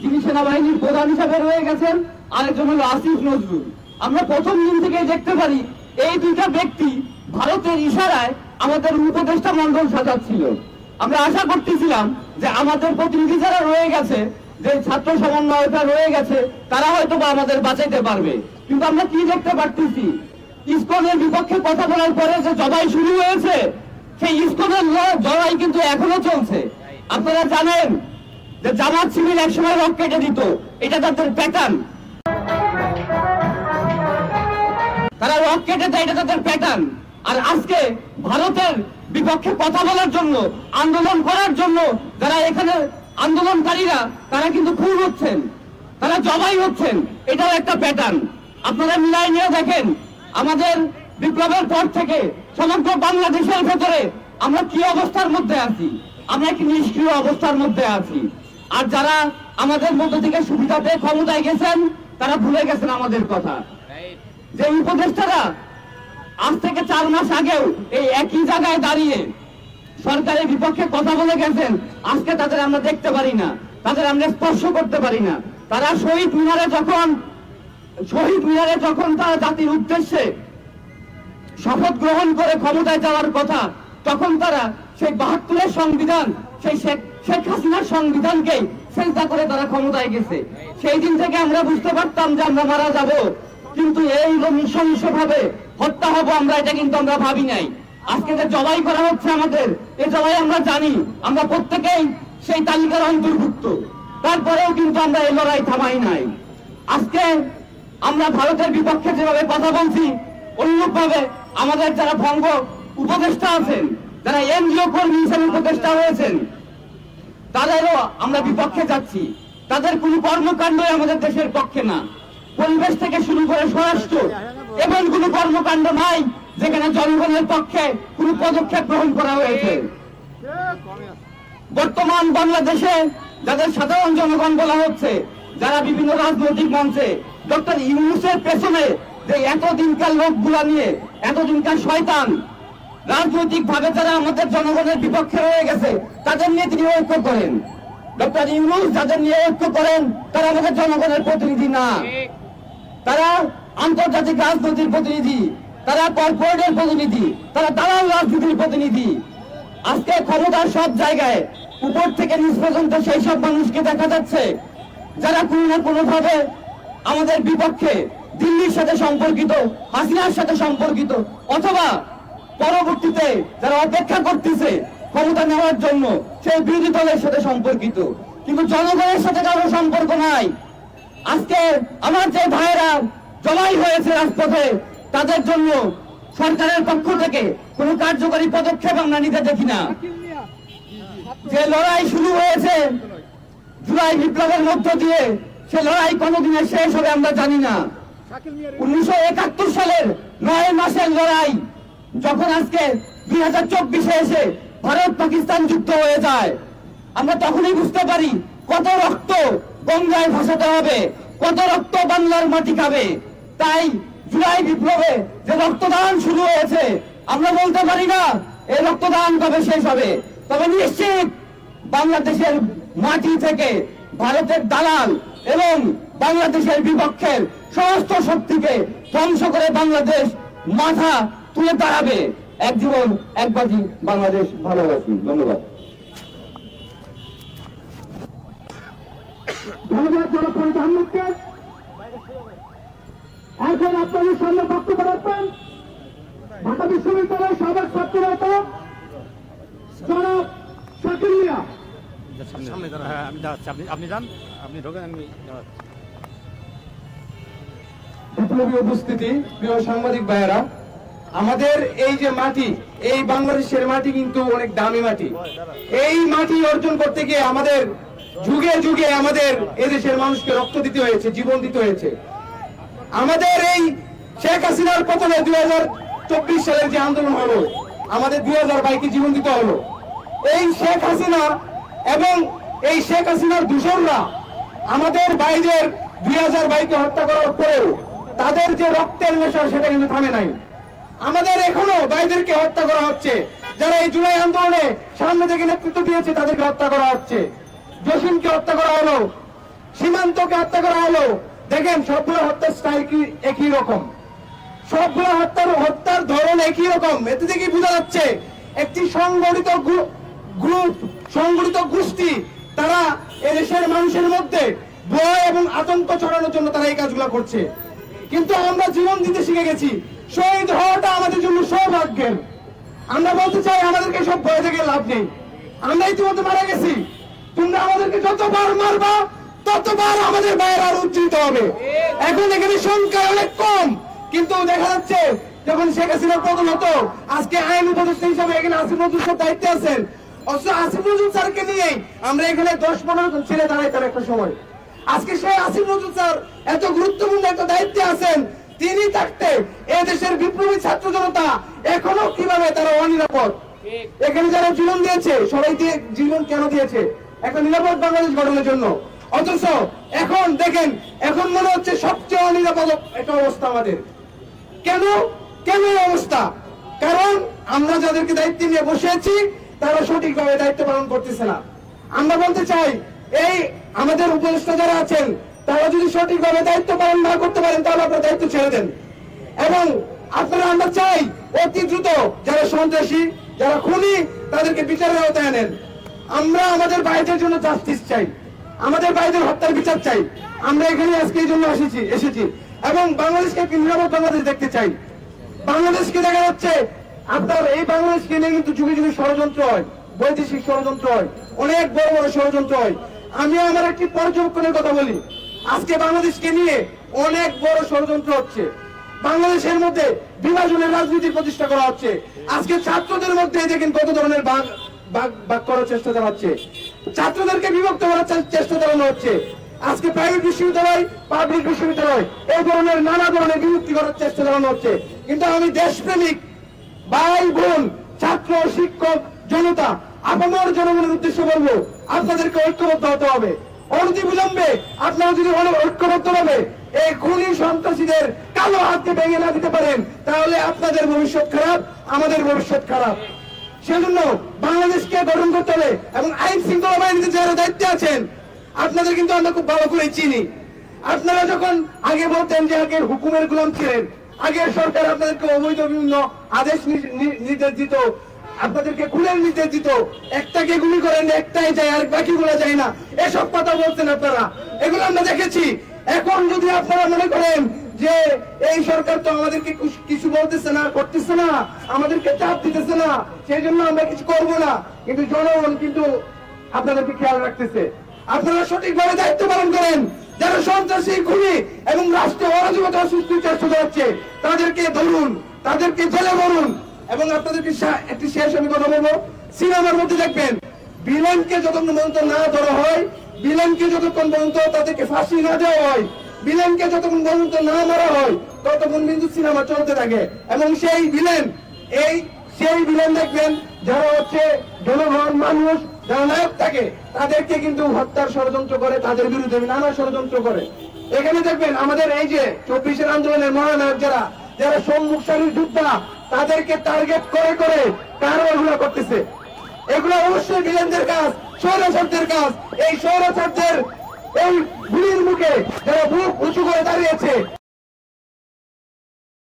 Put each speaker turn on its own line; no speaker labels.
যিনি সেনাবাহিনীর প্রধান হিসাবে রয়ে গেছেন, আরেকজন হলো আসিফ নজরুল। আমরা প্রথম দিন থেকে দেখতে পারি এই দুইটা ব্যক্তি ভারতের ইশারায় আমাদের উপদেষ্টা মন্ডল সাজাচ্ছিল। আমরা আশা করতেছিলাম যে আমাদের প্রতিনিধি যারা রয়ে গেছে, যে ছাত্র সমন্বয়তা রয়ে গেছে, তারা হয়তো বা আমাদের বাঁচাইতে পারবে। কিন্তু আমরা কি দেখতে পারতেছি, ইসকনের বিপক্ষে কথা বলার পরে যে জবাই শুরু হয়েছে, সেই ইসকনের জবাই কিন্তু এখনো চলছে। আপনারা জানেন যে জামাত শিবির একসময় রক কেটে দিত, এটা তাদের প্যাটার্ন। তারা রক কেটে দেয়, এটা তাদের প্যাটার্ন। আর আজকে ভারতের বিপক্ষে কথা বলার জন্য, আন্দোলন করার জন্য যারা এখানে আন্দোলনকারীরা, তারা কিন্তু খুন হচ্ছেন, তারা জবাই হচ্ছেন, এটাও একটা প্যাটার্ন। আপনারা মিলাই নিয়ে দেখেন আমাদের বিপ্লবের পর থেকে সমগ্র বাংলাদেশের ভেতরে আমরা কি অবস্থার মধ্যে আছি। আমরা কি নিষ্ক্রিয় অবস্থার মধ্যে আছি। আর যারা আমাদের মধ্য থেকে সুবিধা পেয়ে ক্ষমতায় গেছেন, তারা ভুলে গেছেন আমাদের কথা। যে উপদেষ্টারা আজ থেকে 4 মাস আগেও এই একই জায়গায় দাঁড়িয়ে সরকারের বিপক্ষে কথা বলে গেছেন, আজকে তাদের আমরা দেখতে পারি না, তাদের আমরা স্পর্শ করতে পারি না। তারা শহীদ মিনারে যখন তারা জাতির উদ্দেশ্যে শপথ গ্রহণ করে ক্ষমতায় যাওয়ার কথা, তখন তারা সেই 72-এর সংবিধান, সেই শেখ হাসিনার সংবিধানকে সেজদা করে তারা ক্ষমতায় গেছে। সেই দিন থেকে আমরা বুঝতে পারতাম যে আমরা মারা যাব, কিন্তু এই নৃশংসভাবে হত্যা হব আমরা, এটা কিন্তু আমরা ভাবি নাই। আজকে যে জবাই করা হচ্ছে আমাদের, এই জবাই আমরা জানি, আমরা প্রত্যেকেই সেই তালিকার অন্তর্ভুক্ত। তারপরেও কিন্তু আমরা এই লড়াই থামাই নাই। আজকে আমরা ভারতের বিপক্ষে যেভাবে কথা বলছি, অনুরূপভাবে আমাদের যারা বঙ্গ উপদেষ্টা আছেন, যারা এনজিও কর্মী হিসেবে উপদেষ্টা হয়েছেন, তাদেরও আমরা বিপক্ষে যাচ্ছি। তাদের কোন কর্মকাণ্ডই আমাদের দেশের পক্ষে না। পরিবেশ থেকে শুরু করে স্বরাষ্ট্র, এমন কোন কর্মকাণ্ড নাই যেখানে জনগণের পক্ষে কোন পদক্ষেপ গ্রহণ করা হয়েছে। বর্তমান বাংলাদেশে যাদের সাধারণ জনগণ বলা হচ্ছে, যারা বিভিন্ন রাজনৈতিক মঞ্চে ডক্টর ইউনূসের পেছনে যে এতদিনকার লোকগুলা নিয়ে, এতদিনকার শয়তান রাজনৈতিক ভাবে যারা আমাদের জনগণের বিপক্ষে রয়ে গেছে, তাদের নিয়ে তিনি ঐক্য করেন। ডক্টর ইউনূস যাদের নিয়ে ঐক্য করেন, তারা আমাদের জনগণের প্রতিনিধি না, তারা আন্তর্জাতিক রাজনীতির প্রতিনিধি, তারা কর্পোরেটের প্রতিনিধি, তারা দালাল রাজনীতির প্রতিনিধি। আজকে ক্ষমতার সব জায়গায় উপর থেকে নিচ পর্যন্ত সেই সব মানুষকে দেখা যাচ্ছে যারা কোনো না কোনো ভাবে আমাদের বিপক্ষে, দিল্লির সাথে সম্পর্কিত, হাসিনার সাথে সম্পর্কিত, অথবা পরবর্তীতে যারা অপেক্ষা করতেছে ক্ষমতা নেওয়ার জন্য, সেই বিরোধী দলের সাথে সম্পর্কিত, কিন্তু জনগণের সাথে কারো সম্পর্ক নাই। আজকে আমার যে ভাইয়েরা জবাই হয়েছে রাজপথে, তাদের জন্য সরকারের পক্ষ থেকে কোনো কার্যকরী পদক্ষেপ আমরা নিতে দেখি না। যে লড়াই শুরু হয়েছে জুলাই বিপ্লবের মধ্য দিয়ে, সে লড়াই কোনদিনে শেষ হবে আমরা জানি না। 1971 সালের 9 মাসের লড়াই যখন আজকে 2024-এ এসে ভারত পাকিস্তান যুদ্ধ হয়ে যায়, আমরা তখনই বুঝতে পারি কত রক্ত গঙ্গায় ভাসাতে হবে, কত রক্ত বাংলার মাটি খাবে। তাই জুলাই বিপ্লবে যে রক্তদান শুরু হয়েছে, আমরা বলতে পারি না এই রক্তদান কবে শেষ হবে, তবে নিশ্চিত বাংলাদেশের মাটি থেকে ভারতের দালাল এবং বাংলাদেশের বিপক্ষের সমস্ত শক্তিকে ধ্বংস করে বাংলাদেশ মাথা তুলে দাঁড়াবে। এক জীবন এক বাজি, বাংলাদেশ ভালোবাসি। ধন্যবাদ।
ধন্যবাদ জনপ্রণীত আহমেদকে। এখন আপনাদের সামনে বক্তব্য রাখবেন ঢাকা বিশ্ববিদ্যালয়ের সাবেক ছাত্রনেতা জনাব শাকিল মিয়া।
আপনি যান, আপনি ঢোকেন, আমি
বিপ্লবী উপস্থিতি, প্রিয় সাংবাদিক ভাইয়েরা, আমাদের এই যে মাটি, এই বাংলাদেশের মাটি কিন্তু অনেক দামি মাটি। এই মাটি অর্জন করতে গিয়ে আমাদের যুগে যুগে আমাদের এদেশের মানুষকে রক্ত দিতে হয়েছে, জীবন দিতে হয়েছে। আমাদের এই শেখ হাসিনার পতনে 2024 সালের যে আন্দোলন হলো, আমাদের 2000 ভাইকে জীবন দিতে হলো। এই শেখ হাসিনা এবং এই শেখ হাসিনার দূষণরা আমাদের ভাইদের 2000 ভাইকে হত্যা করার পরেও তাদের যে রক্তের নেশা, সেটা কিন্তু থামে নাই। আমাদের এখনো ভাইদেরকে হত্যা করা হচ্ছে। যারা এই জুলাই আন্দোলনে সামনে থেকে নেতৃত্ব দিয়েছে, তাদেরকে হত্যা করা হচ্ছে। জসিমকে হত্যা করা হলো, সীমান্তকে হত্যা করা হলো। দেখেন সবগুলো হত্যার স্টাইল কি একই রকম, সবগুলো হত্যার ধরন একই রকম। এতে থেকে বোঝা যাচ্ছে একটি সংগঠিত গ্রুপ, সংগঠিত গোষ্ঠী, তারা এদেশের মানুষের মধ্যে ভয় এবং আতঙ্ক ছড়ানোর জন্য তারা এই কাজগুলো করছে। কিন্তু আমরা জীবন দিতে শিখে গেছি, শহীদ হওয়াটা আমাদের জন্য সৌভাগ্যের। আমরা বলতে চাই আমাদেরকে সব ভয় থেকে লাভ নেই, আমরা ইতিমধ্যে মারা গেছি। তোমরা আমাদেরকে যতবার মারবা ততবার আমাদের ভাইয়ের আরো উজ্জীবিত হবে। এখন এখানে সংখ্যা অনেক কম, কিন্তু দেখা যাচ্ছে যখন শেখ হাসিনার পতন হতো, আজকে আইন উপদেষ্টা হিসাবে এখানে আসিফ নজরুল স্যার দায়িত্বে আছেন। অথচ আসিফ নজরুল স্যারকে নিয়েই আমরা এখানে 10-15 জন ছেলে দাঁড়াইতাম একটা সময়। আজকে সেই আসিফ নজরুল স্যার এত গুরুত্বপূর্ণ একটা দায়িত্বে আছেন, তিনি থাকতে এদেশের বিপ্লবী ছাত্র জনতা এখনো কিভাবে তারা অনিরাপদ। এখানে যারা জীবন দিয়েছে সবাই দিয়ে জীবন কেন দিয়েছে? একটা নিরাপদ বাংলাদেশ গঠনের জন্য। অথচ এখন দেখেন, এখন মনে হচ্ছে সবচেয়ে অনিরাপদ একটা অবস্থা আমাদের। কেন কেন এই অবস্থা? কারণ আমরা যাদেরকে দায়িত্ব নিয়ে বসে আছি তারা সঠিকভাবে দায়িত্ব পালন করতেছে না। আমরা বলতে চাই এই আমাদের উপদেষ্টা যারা আছেন তারা যদি সঠিকভাবে দায়িত্ব পালন না করতে পারেন তাহলে আপনারা দায়িত্ব ছেড়ে দেন। এবং আপনারা, আমরা চাই অতি দ্রুত যারা সন্ত্রাসী, যারা খুনি, তাদেরকে বিচারের আওতায় আনেন। আমরা আমাদের ভাইদের জন্য জাস্টিস চাই, আমাদের ভাইদের হত্যার বিচার চাই। আমরা এখানে আজকে এই জন্য এসেছি এবং বাংলাদেশকে একটি নিরাপদ বাংলাদেশ দেখতে চাই। বাংলাদেশকে দেখা যাচ্ছে আপনার এই বাংলাদেশকে নিয়ে কিন্তু যুগে যুগে ষড়যন্ত্র হয়, বৈদেশিক ষড়যন্ত্র হয়, অনেক বড় বড় ষড়যন্ত্র হয়। আমি আমার একটি পর্যবেক্ষণের কথা বলি, আজকে বাংলাদেশকে নিয়ে অনেক বড় ষড়যন্ত্র হচ্ছে। বাংলাদেশের মধ্যে বিভাজনের রাজনীতি প্রতিষ্ঠা করা হচ্ছে। আজকে ছাত্রদের মধ্যে দেখেন কত ধরনের ভাগ করার চেষ্টা চালাচ্ছে, ছাত্রদেরকে বিভক্ত করার চেষ্টা চালানো হচ্ছে। আজকে প্রাইভেট বিশ্ববিদ্যালয়, পাবলিক বিশ্ববিদ্যালয়, এই ধরনের নানা ধরনের বিভক্তি করার চেষ্টা চালানো হচ্ছে। কিন্তু আমি দেশপ্রেমিক ভাই বোন, ছাত্র, শিক্ষক, জনতা, আপামর জনগণের উদ্দেশ্যে বলবো, আপনাদেরকে ঐক্যবদ্ধ হতে হবে। অনতি বিলম্বে আপনারা যদি ঐক্যবদ্ধ হবে এই খুনি সন্ত্রাসীদের কালো হাতকে ভেঙে না দিতে পারেন, তাহলে আপনাদের ভবিষ্যৎ খারাপ, আমাদের ভবিষ্যৎ খারাপ। সেজন্য বাংলাদেশকে গঠন করতে হবে এবং আইন শৃঙ্খলা বাহিনীতে যারা দায়িত্বে আছেন আপনাদের কিন্তু আমরা খুব ভালো করে চিনি। আপনারা যখন আগে বলতেন যে আগের হুকুমের গোলাম ছিলেন, আগের সরকার আপনাদেরকে অবৈধ বিভিন্ন আদেশ নির্দেশ দিত, আপনাদেরকে খুনের নির্দেশ দিত, একটাকে গুলি করেন একটাই যায় আর বাকিগুলো যায় না, এসব কথা বলছেন আপনারা, এগুলো আমরা দেখেছি। এখন যদি আপনারা মনে করেন যে এই সরকার তো আমাদেরকে কিছু বলতেছে না, করতেছে না, আমাদেরকে চাপ দিতেছে না, সেই জন্য আমরা কিছু করবো না, কিন্তু জনগণ কিন্তু আপনাদেরকে খেয়াল রাখতেছে। আপনারা সঠিকভাবে দায়িত্ব পালন করেন। যারা সন্ত্রাসী, খুনি এবং রাষ্ট্রীয় অরাজকতা সৃষ্টির চেষ্টা করছে তাদেরকে ধরুন, তাদেরকে জেলে ভরুন। এবং আপনাদেরকে একটি শেষ আমি কথা বলবো, সিনেমার মধ্যে দেখবেন ভিলেনকে যতক্ষণ পর্যন্ত না ধরা হয়, ভিলেনকে যতক্ষণ পর্যন্ত তাদেরকে ফাঁসি না দেওয়া হয়, ভিলেনকে যতক্ষণ পর্যন্ত না মারা হয় ততক্ষণ কিন্তু সিনেমা চলতে থাকে। এবং সেই ভিলেন দেখবেন যারা হচ্ছে জনগণ, মানুষ, যারা নায়ক থাকে তাদেরকে কিন্তু হত্যার ষড়যন্ত্র করে, তাদের বিরুদ্ধে নানা ষড়যন্ত্র করে। এখানে দেখবেন আমাদের এই যে 24-এর আন্দোলনের মহানায়ক যারা সম্মুখ সারির যোদ্ধা, তাদেরকে টার্গেট করে করে কারো এগুলো করতেছে। এগুলো অবশ্যই ভিলেনদের কাজ, স্বৈরাচারদের কাজ। এই স্বৈরাচারদের এই গুলির মুখে যারা বুক উঁচু করে দাঁড়িয়েছে